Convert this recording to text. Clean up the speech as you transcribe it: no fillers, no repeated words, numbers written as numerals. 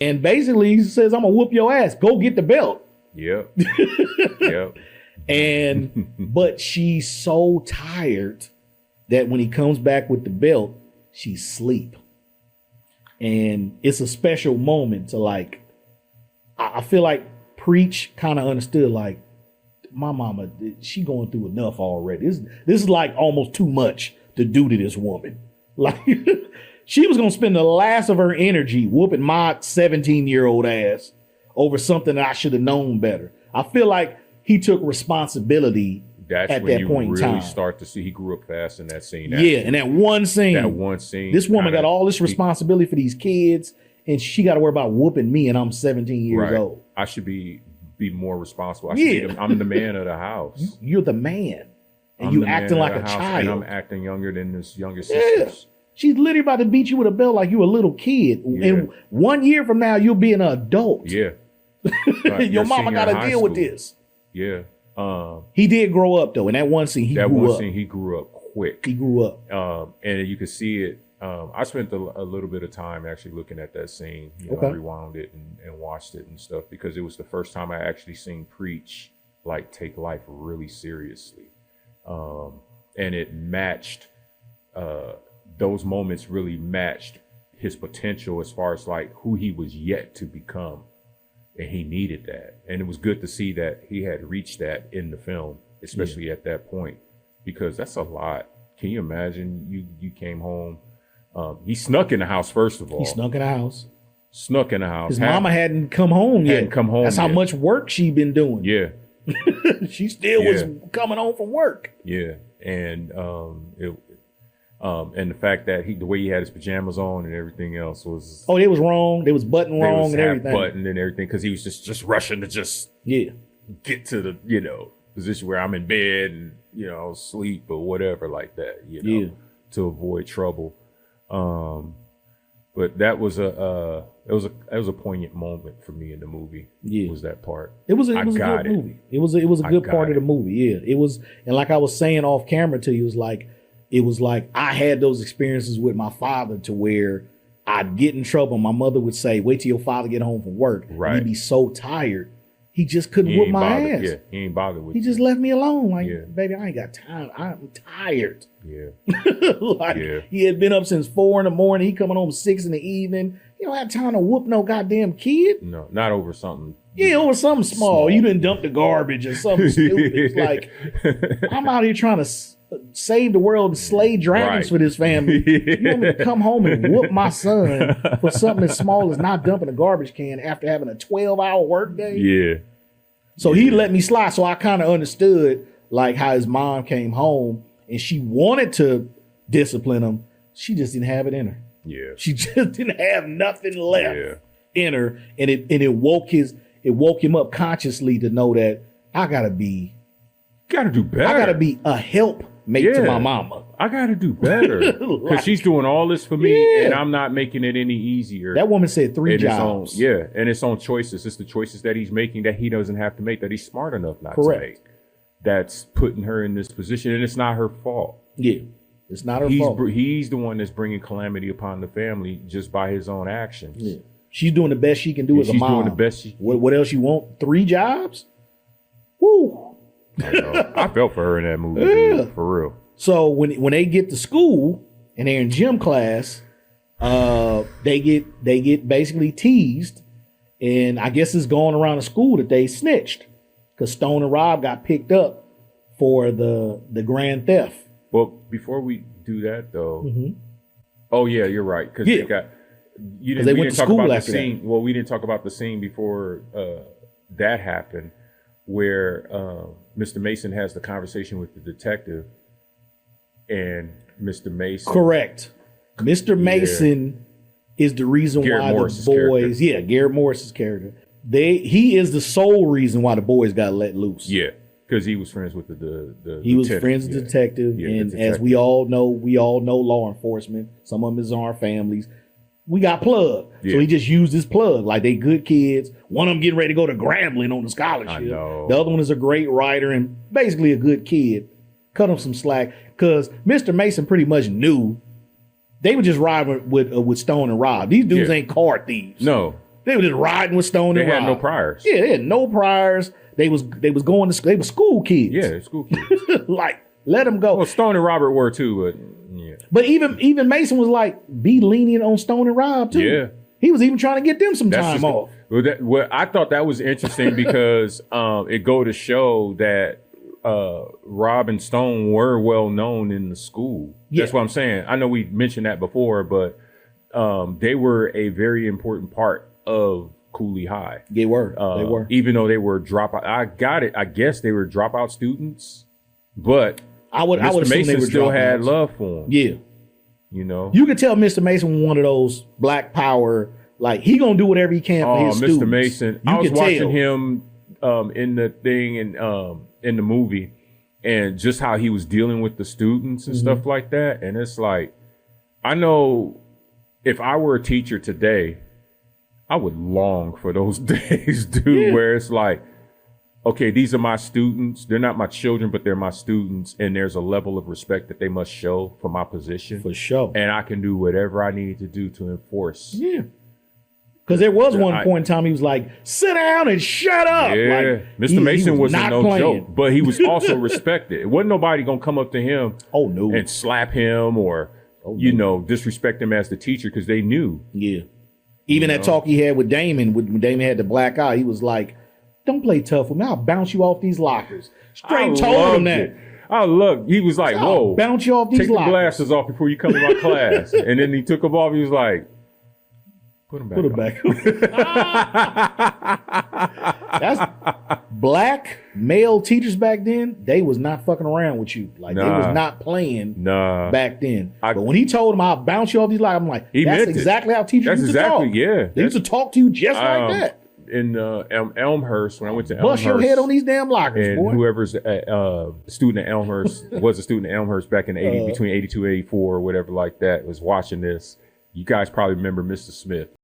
And basically he says, I'm gonna whoop your ass. Go get the belt. Yep. Yep. And but she's so tired that when he comes back with the belt, she's asleep. And it's a special moment to like, I feel like Preach kind of understood, like, my mama, she going through enough already. This is like almost too much to do to this woman. Like, she was gonna spend the last of her energy whooping my 17-year-old ass over something that I should have known better. I feel like he took responsibility. That's at when that you point in really time. start to see he grew up fast in that scene. Yeah, in that one scene. That one scene. This woman got all this responsibility for these kids, and she got to worry about whooping me, and I'm 17 years old. I should be more responsible. I'm the man of the house. You're the man, and you acting like a child. And I'm acting younger than this younger sisters. She's literally about to beat you with a belt like you a little kid. Yeah. And 1 year from now, you'll be an adult. Yeah. Like your mama got to deal with this. Yeah. He did grow up though. In that one scene, he grew up quick. He grew up. And you could see it. I spent a little bit of time actually looking at that scene. I rewound it and watched it and stuff because it was the first time I actually seen Preach like take life really seriously. And it matched, those moments really matched his potential as far as like who he was yet to become. And he needed that. And it was good to see that he had reached that in the film, especially at that point, because that's a lot. Can you imagine you came home? He snuck in the house, first of all. He snuck in the house. Snuck in the house. His mama hadn't come home yet. Hadn't come home That's yet. how much work she been doing. Yeah. She still was coming home from work. Yeah. And and the fact that the way he had his pajamas on and everything else was it was wrong. They was button wrong and everything. Buttoned and everything because he was just rushing to just get to the position where I'm in bed and sleep or whatever like that to avoid trouble. But that was a poignant moment for me in the movie. Yeah, was that part? It was a good movie. It was a good part of the movie. Yeah, it was. And like I was saying off camera to you, it was like I had those experiences with my father to where I'd get in trouble. My mother would say, "Wait till your father get home from work." Right. He'd be so tired, he just couldn't whoop my ass. Yeah, he ain't bothered with. He just left me alone. Like, baby, I ain't got time. I'm tired. Yeah. He had been up since 4 a.m. He coming home 6 p.m. You don't have time to whoop no goddamn kid. No, not over something. Yeah, over something small. You didn't dump the garbage or something stupid. It's like, I'm out here trying to save the world and slay dragons for this family. You want me to come home and whoop my son for something as small as not dumping a garbage can after having a 12-hour work day? Yeah. So he let me slide. So I kind of understood like how his mom came home and she wanted to discipline him. She just didn't have it in her. Yeah. She just didn't have nothing left in her. And it woke him up consciously to know that I gotta do better. I gotta be a helpmate to my mama. I gotta do better. Because she's doing all this for me and I'm not making it any easier. That woman said 3 jobs. And it's on choices. It's the choices that he's making that he doesn't have to make, that he's smart enough not to make. That's putting her in this position, and it's not her fault. Yeah, it's not her fault. He's the one that's bringing calamity upon the family just by his own actions. Yeah. She's doing the best she can do as a mom. She's doing the best she can. What else you want? 3 jobs? Woo! I know. I felt for her in that movie, dude, for real. So when they get to school and they're in gym class, they get basically teased, and I guess it's going around the school that they snitched. Because Stone and Rob got picked up for the grand theft. Well, before we do that, though, oh yeah, you're right. Because they didn't talk about the scene. Well, we didn't talk about the scene before that happened, where Mr. Mason has the conversation with the detective, and Mr. Mason. Correct. Mr. Mason is the reason why the boys. Yeah, Garrett Morris's character. He is the sole reason why the boys got let loose. Yeah, because he was friends with the he was friends with the detective, and as we all know law enforcement. Some of them is our families. We got plugged, so he just used his plug like they good kids. One of them getting ready to go to Grambling on the scholarship. I know. The other one is a great writer and basically a good kid. Cut him some slack because Mr. Mason pretty much knew they were just riding with Stone and Rob. These dudes ain't car thieves. No. They were just riding with Stone They and had Rob. no priors. Yeah, they had no priors. They was going to school. They were school kids. Yeah, school kids. Like, let them go. Well, Stone and Robert were too, but yeah. But even Mason was like, be lenient on Stone and Rob too. Yeah. He was even trying to get them some time off. Well, I thought that was interesting because it go to show that Rob and Stone were well known in the school. Yeah. That's what I'm saying. I know we mentioned that before, but they were a very important part of Cooley High. They were. They were. Even though they were dropout. I got it. I guess they were dropout students, but I would Mr. assume Mason they were still had dropouts. love for him. Yeah. You know? You could tell Mr. Mason was one of those black power, like he gonna do whatever he can for his students. Mr. Mason. I was watching him in the thing and in the movie, and just how he was dealing with the students and stuff like that. And it's like, I know if I were a teacher today, I would long for those days, dude, Yeah. where it's like, okay, these are my students. They're not my children, but they're my students. And there's a level of respect that they must show for my position. For sure. And I can do whatever I need to do to enforce. Yeah. Because there was one point in time he was like, sit down and shut up. Yeah. Like, Mr. Mason was not no playing. joke, but he was also respected. It wasn't nobody going to come up to him Oh, no. and slap him or, disrespect him as the teacher because they knew. Yeah. Even that talk he had with Damon, when Damon had the black eye, he was like, don't play tough with me. I'll bounce you off these lockers. Straight told him that. He was like, whoa. Bounce you off these Take lockers. the glasses off before you come to my class. And then he took them off. He was like, put them back Put it back. That's black male teachers back then. They was not fucking around with you. Like they was not playing back then. But when he told him I'll bounce you off these lockers, I'm like, that's exactly how teachers used to talk. Yeah. They used to talk to you just like that. In Elmhurst, when I went to Bust Elmhurst, your head on these damn lockers, and boy. whoever's a student at Elmhurst was a student at Elmhurst back in between 82 and 84 or whatever like that was watching this. You guys probably remember Mr. Smith.